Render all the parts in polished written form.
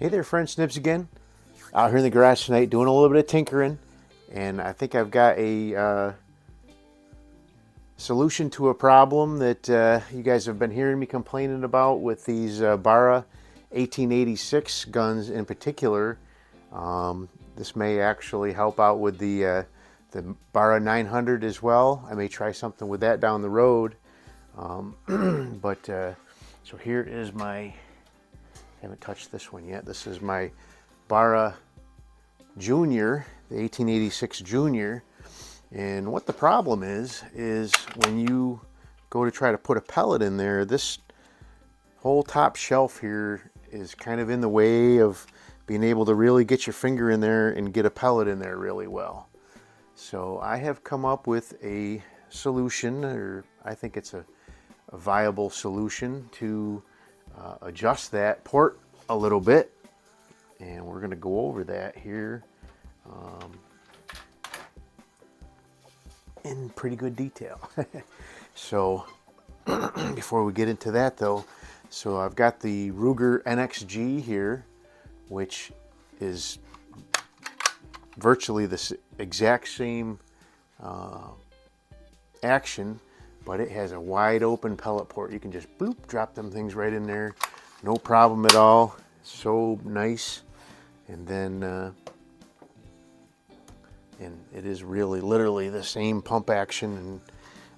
Hey there friends, Snips again. Out here in the garage tonight doing a little bit of tinkering, and I think I've got a solution to a problem that you guys have been hearing me complaining about with these Barra 1886 guns in particular. This may actually help out with the Barra 900 as well. I may try something with that down the road. So here is my, I haven't touched this one yet. This is my Barra Junior, the 1886 Junior. And what the problem is when you go to try to put a pellet in there, this whole top shelf here is kind of in the way of being able to really get your finger in there and get a pellet in there really well. So I have come up with a solution, or I think it's a viable solution to adjust that port a little bit, and we're going to go over that here in pretty good detail. So before we get into that though, so I've got the Ruger NXG here, which is virtually the exact same action, but it has a wide open pellet port. You can just bloop, drop them things right in there, no problem at all. So nice. And then and it is really literally the same pump action and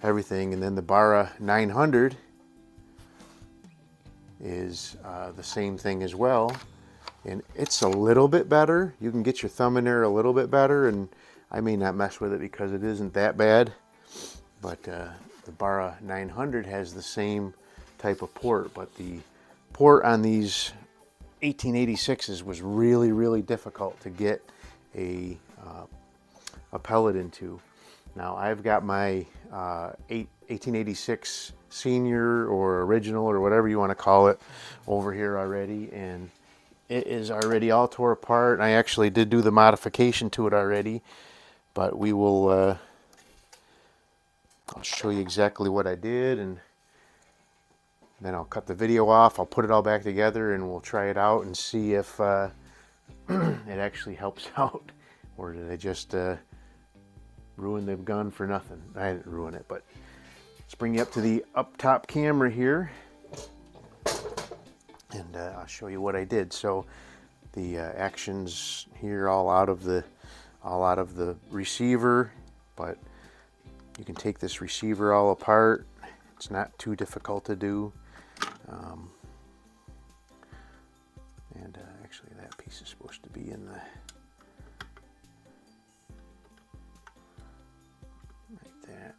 everything. And then the Barra 900 is the same thing as well, and it's a little bit better. You can get your thumb in there a little bit better, and I may not mess with it because it isn't that bad, but the Barra 900 has the same type of port, but the port on these 1886s was really difficult to get a pellet into. Now I've got my 1886 Senior or Original or whatever you want to call it over here already, and it is already all tore apart. I actually did do the modification to it already, but we will I'll show you exactly what I did, and then I'll cut the video off. I'll put it all back together and we'll try it out and see if it actually helps out, or did I just ruin the gun for nothing. I didn't ruin it, but let's bring you up to the up top camera here, and I'll show you what I did. So the actions here all out of the receiver, but you can take this receiver all apart. It's not too difficult to do. And actually that piece is supposed to be in the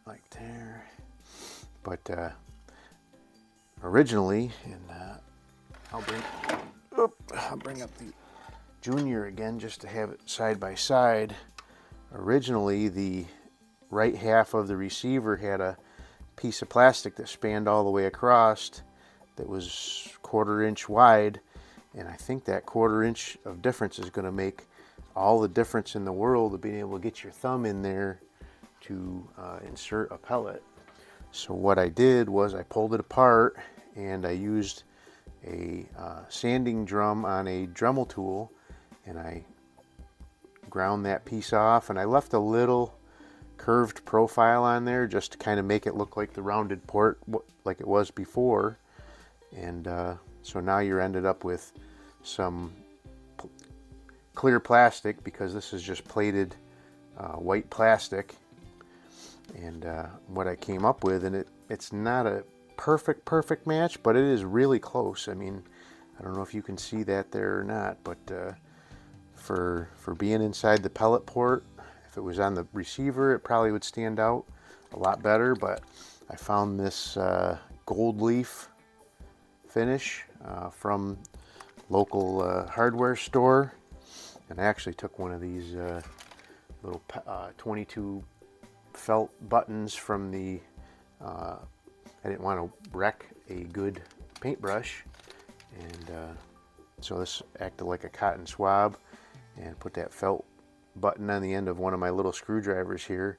like there, but originally, and I'll bring up the Junior again just to have it side by side. Originally, the right half of the receiver had a piece of plastic that spanned all the way across that was 1/4 inch wide, and I think that 1/4 inch of difference is going to make all the difference in the world of being able to get your thumb in there to insert a pellet. So what I did was I pulled it apart, and I used a sanding drum on a Dremel tool, and I ground that piece off, and I left a little curved profile on there just to kind of make it look like the rounded port like it was before. And so now you're ended up with some clear plastic, because this is just plated white plastic. And what I came up with, and it's not a perfect match, but it is really close. I mean, I don't know if you can see that there or not, but for being inside the pellet port, if it was on the receiver, it probably would stand out a lot better. But I found this gold leaf finish from local hardware store, and I actually took one of these little 22 felt buttons from the I didn't want to wreck a good paintbrush, and so this acted like a cotton swab, and put that felt button on the end of one of my little screwdrivers here,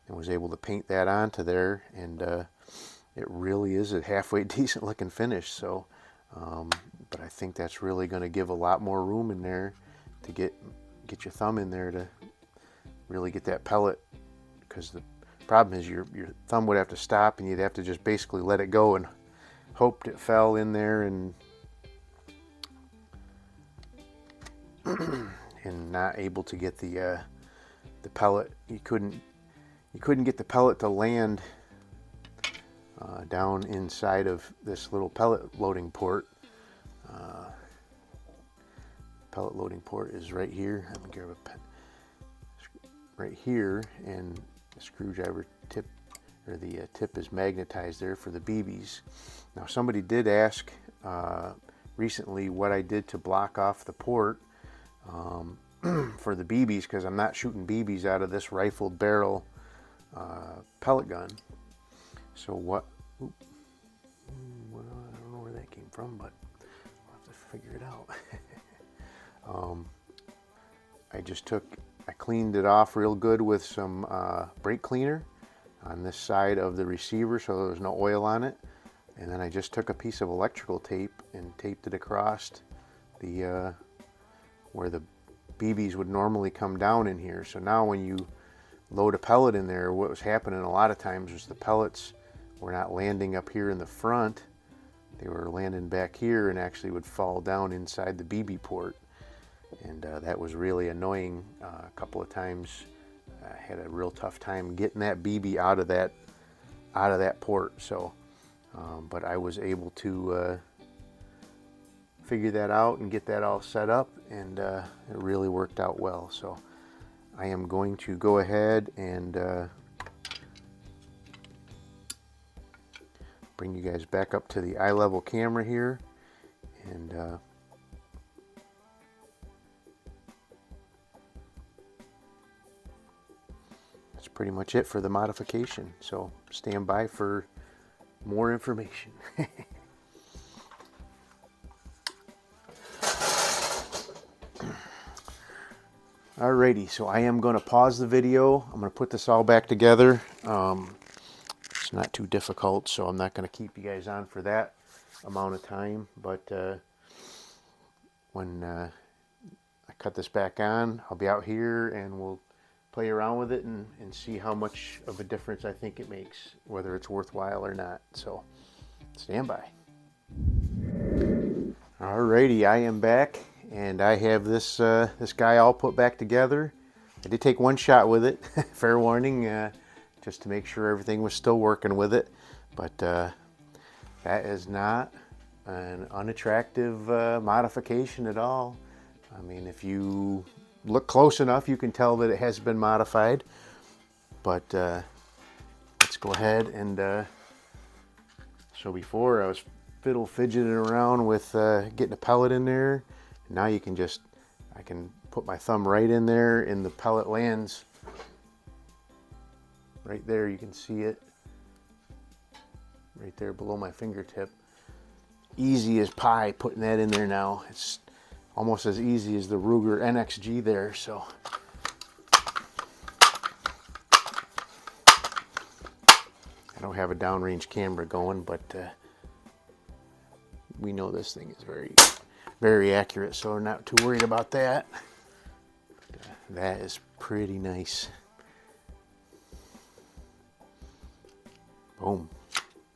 and was able to paint that onto there, and it really is a halfway decent looking finish. So But I think that's really going to give a lot more room in there to get your thumb in there to really get that pellet, because the problem is your thumb would have to stop and you'd have to just basically let it go and hoped it fell in there and and not able to get the pellet. You couldn't get the pellet to land down inside of this little pellet loading port. Pellet loading port is right here. I'm gonna grab a pen right here, and the screwdriver tip, or the tip, is magnetized there for the BBs. Now somebody did ask recently what I did to block off the port for the BBs, because I'm not shooting BBs out of this rifled barrel pellet gun. So what, well, I don't know where that came from, but I'll have to figure it out. I cleaned it off real good with some brake cleaner on this side of the receiver so there was no oil on it. And then I just took a piece of electrical tape and taped it across the where the BBs would normally come down in here. So now when you load a pellet in there, what was happening a lot of times was the pellets were not landing up here in the front. They were landing back here and actually would fall down inside the BB port. And that was really annoying. A couple of times I had a real tough time getting that BB out of that port. So, but I was able to figure that out and get that all set up, and it really worked out well. So I am going to go ahead and bring you guys back up to the eye level camera here, and that's pretty much it for the modification. So stand by for more information. Alrighty, so I am going to pause the video. I'm going to put this all back together. It's not too difficult, so I'm not going to keep you guys on for that amount of time. But when I cut this back on, I'll be out here and we'll play around with it and see how much of a difference I think it makes, whether it's worthwhile or not. So stand by. Alrighty, I am back, and I have this this guy all put back together. I did take one shot with it, fair warning, just to make sure everything was still working with it. But that is not an unattractive modification at all. I mean, if you look close enough, you can tell that it has been modified. But let's go ahead and so before I was fidgeting around with getting a pellet in there. Now you can just, I can put my thumb right in there and the pellet lands right there. You can see it right there below my fingertip. Easy as pie putting that in there now. It's almost as easy as the Ruger NXG there. So I don't have a downrange camera going, but we know this thing is very, very accurate, so we're not too worried about that. That is pretty nice. Boom.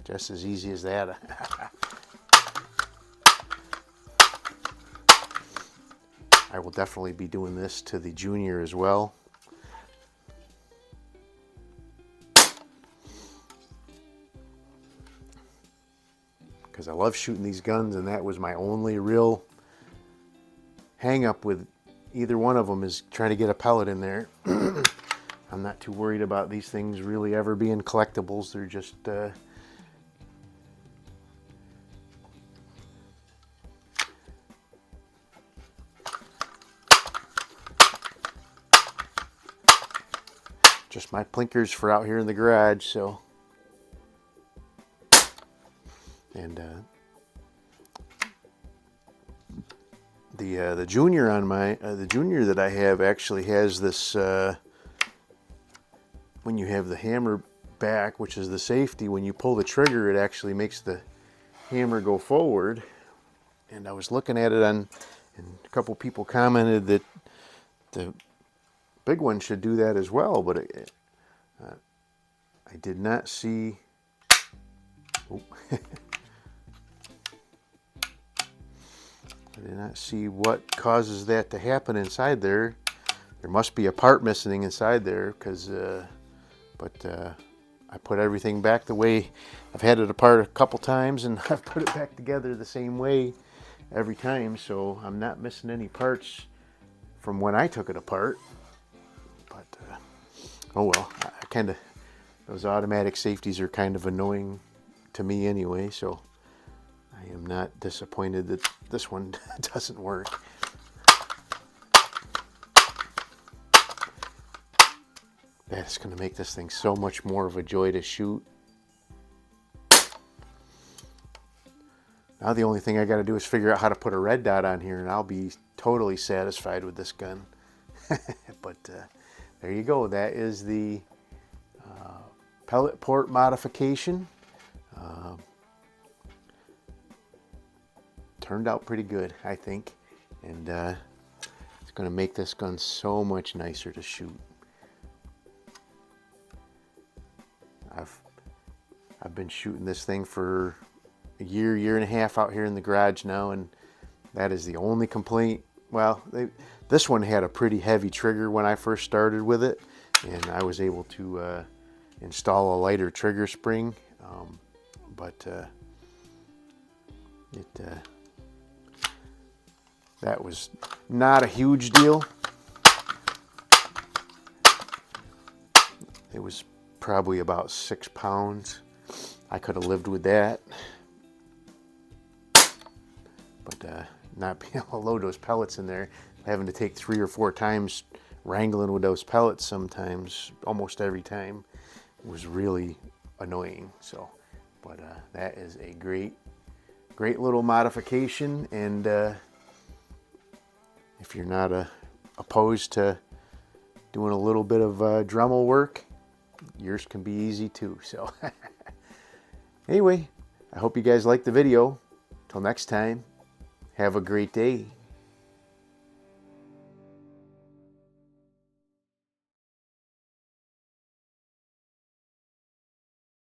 Just as easy as that. I will definitely be doing this to the Junior as well. Because I love shooting these guns, and that was my only real hang up with either one of them, is trying to get a pellet in there. I'm not too worried about these things really ever being collectibles. They're just my plinkers for out here in the garage. So, and the Junior on my the Junior that I have actually has this when you have the hammer back, which is the safety, when you pull the trigger, it actually makes the hammer go forward. And I was looking at it on, and a couple people commented that the big one should do that as well, but I did not see. Oh. I did not see what causes that to happen inside there. There must be a part missing inside there, because, I put everything back the way I've had it apart a couple times, and I've put it back together the same way every time, so I'm not missing any parts from when I took it apart. But oh well, those automatic safeties are kind of annoying to me anyway, so I am not disappointed that this one doesn't work. That's going to make this thing so much more of a joy to shoot. Now the only thing I got to do is figure out how to put a red dot on here, and I'll be totally satisfied with this gun. But there you go. That is the pellet port modification. Turned out pretty good, I think, and it's going to make this gun so much nicer to shoot. I've been shooting this thing for a year and a half out here in the garage now, and that is the only complaint. Well, this one had a pretty heavy trigger when I first started with it, and I was able to install a lighter trigger spring, but that was not a huge deal. It was probably about 6 pounds. I could have lived with that, but not being able to load those pellets in there, having to take 3 or 4 times wrangling with those pellets sometimes, almost every time, was really annoying. So, but that is a great little modification, and if you're not opposed to doing a little bit of Dremel work, yours can be easy too. So anyway, I hope you guys liked the video. Till next time, have a great day.